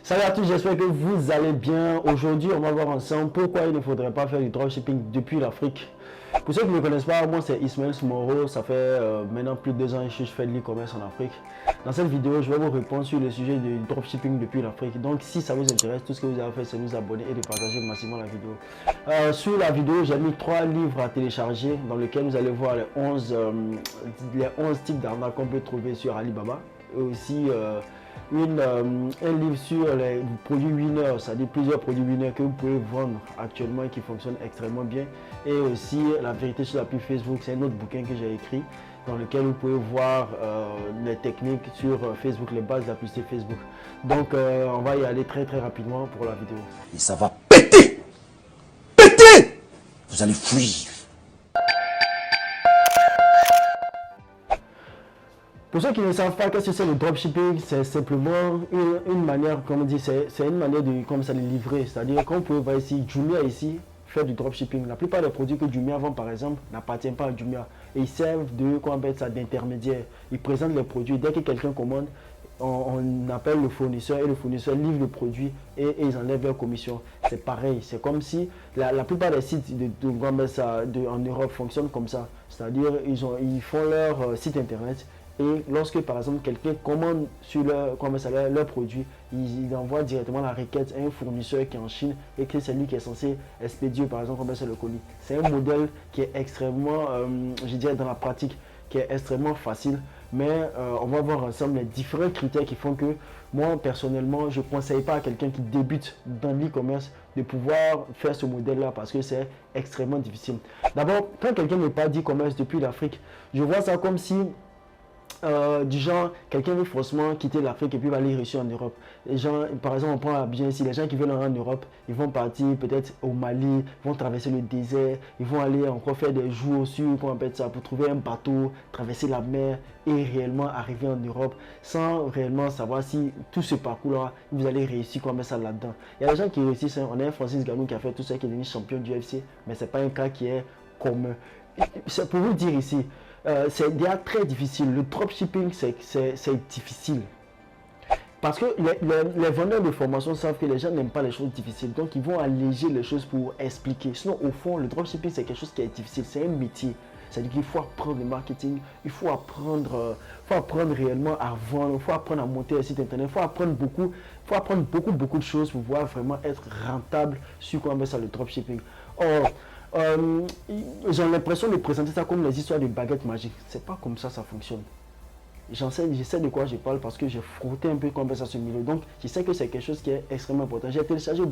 Salut à tous, j'espère que vous allez bien. Aujourd'hui, on va voir ensemble pourquoi il ne faudrait pas faire du dropshipping depuis l'Afrique. Pour ceux qui ne me connaissent pas, moi c'est Ismaël Smoro. Ça fait maintenant plus de 2 ans que je fais de l'e-commerce en Afrique. Dans cette vidéo, je vais vous répondre sur le sujet du dropshipping depuis l'Afrique. Donc si ça vous intéresse, tout ce que vous avez à faire, c'est vous abonner et de partager massivement la vidéo. Sur la vidéo, j'ai mis 3 livres à télécharger dans lesquels vous allez voir les 11 types d'arnaques qu'on peut trouver sur Alibaba. Et aussi un livre sur les produits winners, c'est-à-dire plusieurs produits winners que vous pouvez vendre actuellement et qui fonctionnent extrêmement bien. Et aussi la vérité sur la pub Facebook, c'est un autre bouquin que j'ai écrit dans lequel vous pouvez voir les techniques sur Facebook, les bases de la publicité Facebook. Donc on va y aller très rapidement pour la vidéo. Et ça va péter. Péter. Vous allez fuir. Pour ceux qui ne savent pas qu'est-ce que c'est le dropshipping, c'est simplement une manière, comme on dit, c'est une manière de comme ça les livrer. C'est-à-dire qu'on peut voir ici, Jumia ici, faire du dropshipping. La plupart des produits que Jumia vend par exemple n'appartiennent pas à Jumia. Et ils servent de, qu'on appelle ça, d'intermédiaire. Ils présentent les produits. Dès que quelqu'un commande, on appelle le fournisseur et le fournisseur livre le produit et ils enlèvent leur commission. C'est pareil, c'est comme si la plupart des sites en Europe fonctionnent comme ça. C'est-à-dire ils font leur site internet. Et lorsque par exemple quelqu'un commande sur leur produit, ils envoient directement la requête à un fournisseur qui est en Chine et que c'est lui qui est censé expédier par exemple le colis. C'est un modèle qui est extrêmement, je dirais dans la pratique, qui est extrêmement facile. Mais on va voir ensemble les différents critères qui font que moi personnellement je ne conseille pas à quelqu'un qui débute dans l'e-commerce de pouvoir faire ce modèle là parce que c'est extrêmement difficile. D'abord, quand quelqu'un n'est pas d'e-commerce depuis l'Afrique, je vois ça comme si du genre, quelqu'un veut forcément quitter l'Afrique et puis va aller réussir en Europe. Les gens, par exemple, on prend bien ici, les gens qui veulent aller en Europe, ils vont partir peut-être au Mali, vont traverser le désert, ils vont aller encore faire des jours sur, comment on appelle ça, pour trouver un bateau, traverser la mer et réellement arriver en Europe sans réellement savoir si tout ce parcours-là, vous allez réussir comme ça là-dedans. Il y a des gens qui réussissent, on a un Francis Ngannou qui a fait tout ça, qui est devenu champion du UFC, mais ce n'est pas un cas qui est commun. C'est pour vous dire ici, c'est déjà très difficile. Le dropshipping, c'est difficile. Parce que les vendeurs de formation savent que les gens n'aiment pas les choses difficiles. Donc, ils vont alléger les choses pour expliquer. Sinon, au fond, le dropshipping, c'est quelque chose qui est difficile. C'est un métier. C'est-à-dire qu'il faut apprendre le marketing. Il faut apprendre réellement à vendre. Il faut apprendre à monter un site internet. Il faut apprendre beaucoup de choses pour pouvoir vraiment être rentable sur quoi on met ça, le dropshipping. Or, j'ai l'impression de présenter ça comme les histoires de baguettes magiques. C'est pas comme ça fonctionne. Je sais de quoi je parle parce que j'ai frotté un peu comme ça ce milieu. Donc, je sais que c'est quelque chose qui est extrêmement important. J'ai téléchargé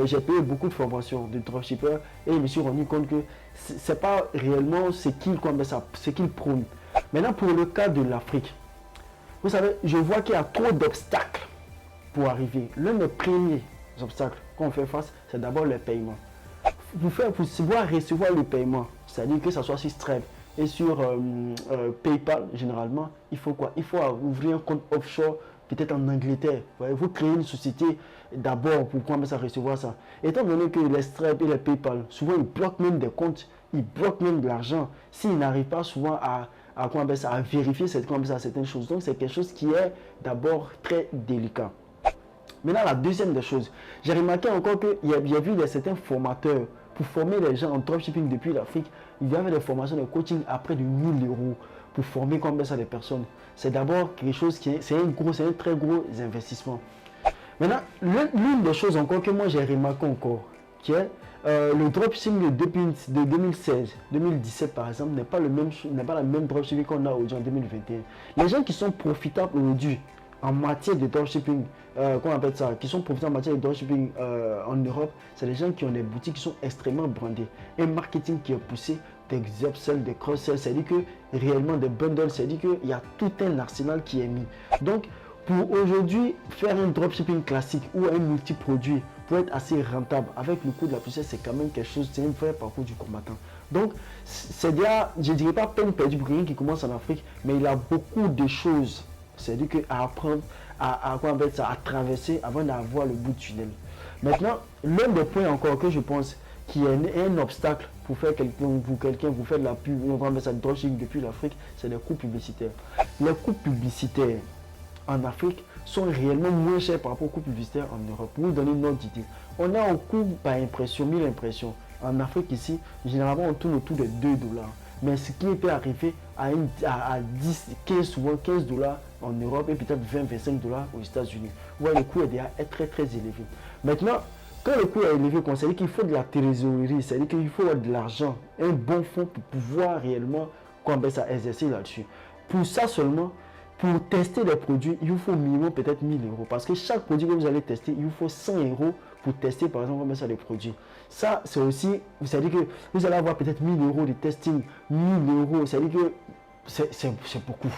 j'ai payé beaucoup de formations de dropshippers et je me suis rendu compte que c'est pas réellement ce qu'ils prônent. Maintenant, pour le cas de l'Afrique, vous savez, je vois qu'il y a trop d'obstacles pour arriver. L'un des premiers obstacles qu'on fait face, c'est d'abord le paiement. Pour pouvoir recevoir le paiement, c'est-à-dire que ce soit sur Stripe et sur PayPal, généralement, il faut quoi? Il faut ouvrir un compte offshore, peut-être en Angleterre. Vous créez une société d'abord pour pouvoir recevoir ça. Étant donné que les Stripe et les PayPal, souvent ils bloquent même des comptes, ils bloquent même de l'argent, s'ils n'arrivent pas souvent à vérifier certaines choses. Donc c'est quelque chose qui est d'abord très délicat. Maintenant, la deuxième des choses, j'ai remarqué encore qu'il y a vu certains formateurs pour former les gens en dropshipping depuis l'Afrique. Il y avait des formations de coaching à près de 1000 € pour former comme ça des personnes. C'est d'abord quelque chose c'est un très gros investissement. Maintenant, l'une des choses encore que moi j'ai remarqué encore, qui est le dropshipping de 2016, 2017 par exemple, n'est pas la même dropshipping qu'on a aujourd'hui en 2021. Les gens qui sont profitables aujourd'hui en matière de dropshipping, qui sont profitables en matière de dropshipping en Europe, c'est les gens qui ont des boutiques qui sont extrêmement brandées. Un marketing qui est poussé, des upsells, des cross-sells, c'est-à-dire que réellement des bundles, c'est-à-dire qu'il y a tout un arsenal qui est mis. Donc, pour aujourd'hui, faire un dropshipping classique ou un multi-produit pour être assez rentable avec le coût de la puissance, c'est quand même quelque chose, c'est un vrai parcours du combattant. Donc, c'est déjà, je ne dirais pas peine perdue pour quelqu'un qui commence en Afrique, mais il a beaucoup de choses. C'est-à-dire qu'à apprendre à traverser avant d'avoir le bout du tunnel. Maintenant, l'un des points encore que je pense qui est un obstacle pour faire vous faire de la pub, on va mettre ça dropshipping depuis l'Afrique, c'est les coûts publicitaires. Les coûts publicitaires en Afrique sont réellement moins chers par rapport au coût publicitaire en Europe. Pour vous donner une autre idée, on a un coût par impression, 1000 impressions. En Afrique ici, généralement on tourne autour de 2 dollars. Mais ce qui peut arriver à 10, 15, souvent 15 dollars en Europe et peut-être 20, 25 dollars aux États-Unis. Vous voyez, le coût est déjà très très élevé. Maintenant, quand le coût est élevé, ça veut dire qu'il faut de la trésorerie, c'est-à-dire qu'il faut de l'argent, un bon fonds pour pouvoir réellement exercer là-dessus. Pour ça seulement, pour tester des produits, il vous faut au minimum peut-être 1000 euros. Parce que chaque produit que vous allez tester, il vous faut 100 euros pour tester par exemple les produits. Ça, c'est aussi, c'est-à-dire que vous allez avoir peut-être 1000 euros de testing, 1000 euros, c'est-à-dire que c'est beaucoup.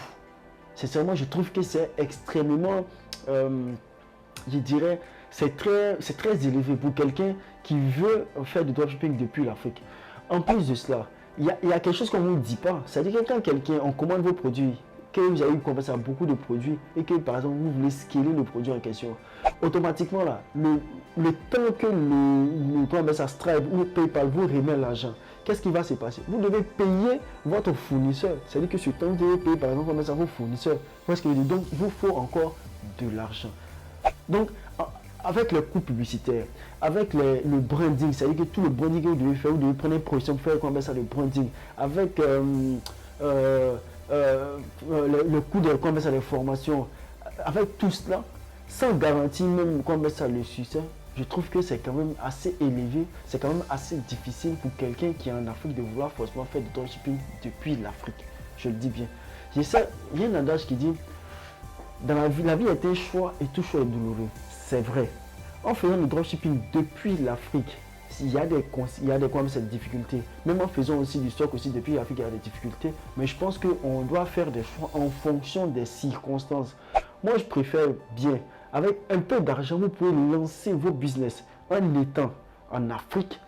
Sincèrement, je trouve que c'est extrêmement, je dirais, c'est très élevé pour quelqu'un qui veut faire du dropshipping depuis l'Afrique. En plus de cela, il y a quelque chose qu'on ne vous dit pas. C'est-à-dire que quand quelqu'un, on commande vos produits, que vous avez eu confiance à beaucoup de produits et que par exemple vous voulez scaler le produit en question, automatiquement là, le temps que Stripe ou PayPal vous remet l'argent, qu'est-ce qui va se passer? Vous devez payer votre fournisseur. C'est-à-dire que ce temps, vous devez payer par exemple à vos fournisseurs. Parce que donc il vous faut encore de l'argent. Donc avec le coût publicitaire, avec le branding, c'est-à-dire que tout le branding que vous devez faire, vous devez prendre une profession pour faire le branding, avec le coût de formation, avec tout cela, sans garantie même le succès, je trouve que c'est quand même assez élevé, c'est quand même assez difficile pour quelqu'un qui est en Afrique de vouloir forcément faire du dropshipping depuis l'Afrique. Je le dis bien. Il y a un adage qui dit, dans la vie est un choix et tout choix est douloureux. C'est vrai. En faisant du dropshipping depuis l'Afrique, il y a cette difficulté. Même en faisant aussi du stock aussi depuis l'Afrique, il y a des difficultés. Mais je pense qu'on doit faire des choix en fonction des circonstances. Moi, je préfère bien. Avec un peu d'argent, vous pouvez lancer vos business en étant en Afrique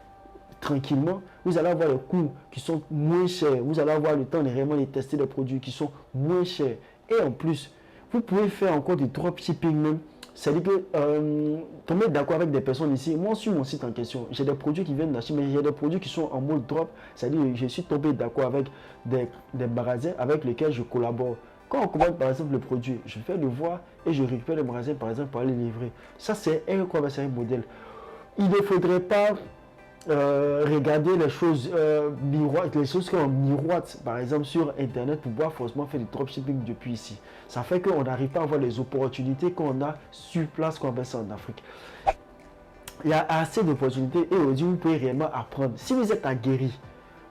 tranquillement. Vous allez avoir les coûts qui sont moins chers. Vous allez avoir le temps de réellement les tester des produits qui sont moins chers. Et en plus, vous pouvez faire encore du dropshipping même. C'est-à-dire que tomber d'accord avec des personnes ici. Moi, sur mon site en question, j'ai des produits qui viennent d'acheter, mais il y a des produits qui sont en mode drop. C'est-à-dire que je suis tombé d'accord avec des magasins avec lesquels je collabore. Quand on commande par exemple le produit, je fais le voir et je récupère le magasin par exemple pour aller livrer. Ça, c'est un modèle. Il ne faudrait pas regarder les choses miroites, les choses qu'on miroite par exemple sur internet pour pouvoir forcément faire du dropshipping depuis ici. Ça fait qu'on n'arrive pas à avoir les opportunités qu'on a sur place quand on fait ça en Afrique. Il y a assez d'opportunités et aujourd'hui vous pouvez réellement apprendre. Si vous êtes aguerri,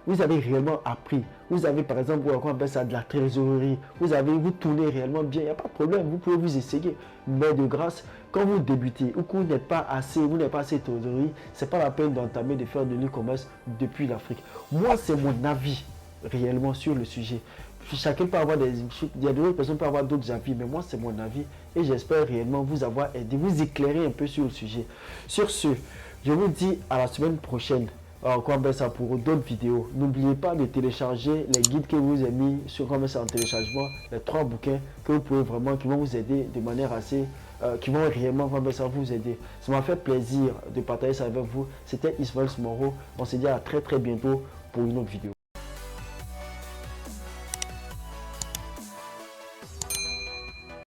vous avez réellement appris, vous avez par exemple de la trésorerie, vous tournez réellement bien, il n'y a pas de problème, vous pouvez vous essayer. Mais de grâce, quand vous débutez ou que vous n'êtes pas assez de trésorerie, ce n'est pas la peine d'entamer de faire de l'e-commerce depuis l'Afrique. Moi, c'est mon avis réellement sur le sujet. Chacun peut avoir il y a d'autres personnes qui peuvent avoir d'autres avis, mais moi, c'est mon avis et j'espère réellement vous avoir aidé, vous éclairer un peu sur le sujet. Sur ce, je vous dis à la semaine prochaine. Pour d'autres vidéos. N'oubliez pas de télécharger les guides que vous avez mis sur en téléchargement, les 3 bouquins que vous pouvez vraiment, qui vont vous aider de manière assez, qui vont réellement vous aider. Ça m'a fait plaisir de partager ça avec vous. C'était Ismaël Smoro. On se dit à très bientôt pour une autre vidéo.